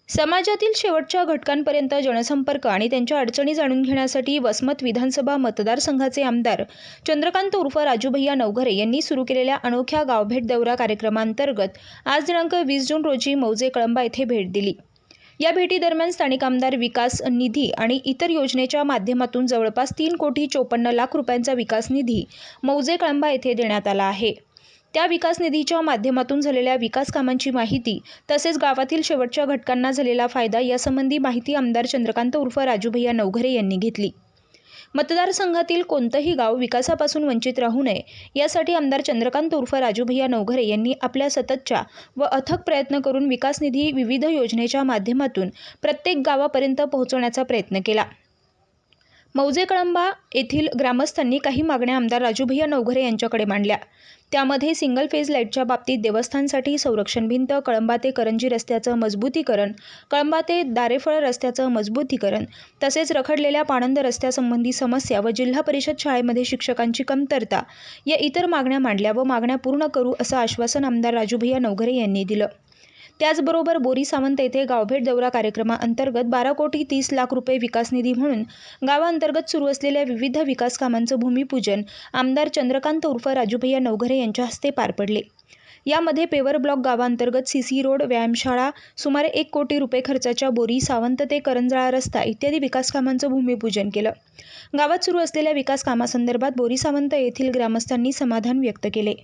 समाजातील शेवटच्या घटकांपर्यंत जनसंपर्क आणि त्यांच्या अडचणी जाणून घेण्यासाठी वसमत विधानसभा मतदारसंघाचे आमदार चंद्रकांत उर्फ राजूभैया नवघरे यांनी सुरू केलेल्या अनोख्या गावभेट दौरा कार्यक्रमांतर्गत आज दिनांक 20 जून रोजी मौजे कळंबा येथे भेट दिली। या भेटीदरम्यान स्थानिक आमदार विकास निधी आणि इतर योजनेच्या माध्यमातून जवळपास 3 कोटी 54 लाख रुपयांचा विकास निधी मौजे कळंबा येथे देण्यात आला आहे। त्या विकास निधीच्या माध्यमातून झालेल्या विकास कामांची माहिती तसेच गावातील शेवटच्या घटकांना झालेला फायदा यासंबंधी माहिती आमदार चंद्रकांत उर्फ राजूभैया नवघरे यांनी घेतली। मतदारसंघातील कोणतेही गाव विकासापासून वंचित राहू नये यासाठी आमदार चंद्रकांत उर्फ राजूभैया नवघरे यांनी आपल्या सततच्या व अथक प्रयत्न करून विकास निधी विविध योजनेच्या माध्यमातून प्रत्येक गावापर्यंत पोहोचवण्याचा प्रयत्न केला। मौजे कळंबा येथील ग्रामस्थांनी काही मागण्या आमदार राजूभैया नवघरे यांच्याकडे मांडल्या। त्यामध्ये सिंगल फेज लाईटच्या बाबतीत देवस्थानसाठी संरक्षण भिंत, कळंबा ते करंजी रस्त्याचं मजबूतीकरण, कळंबा ते दारेफळ रस्त्याचं मजबूतीकरण, तसेच रखडलेल्या पाणंद रस्त्यासंबंधी समस्या व जिल्हा परिषद शाळेमध्ये शिक्षकांची कमतरता या इतर मागण्या मांडल्या व मागण्या पूर्ण करू असं आश्वासन आमदार राजूभैया नवघरे यांनी दिलं। त्याचबरोबर बोरी सावंत येथे गावभेट दौरा कार्यक्रमाअंतर्गत 12 कोटी 30 लाख रुपये विकास निधी म्हणून गावाअंतर्गत सुरू असलेल्या विविध विकास कामांचं भूमिपूजन आमदार चंद्रकांत उर्फ राजूभैया नवघरे यांच्या हस्ते पार पडले। यामध्ये पेवर ब्लॉक गावाअंतर्गत सीसी रोड, व्यायामशाळा, सुमारे 1 कोटी रुपये खर्चाच्या बोरी सावंत ते करंजळा रस्ता इत्यादी विकास कामांचं भूमिपूजन केलं। गावात सुरू असलेल्या विकास कामासंदर्भात बोरी सावंत येथील ग्रामस्थांनी समाधान व्यक्त केले।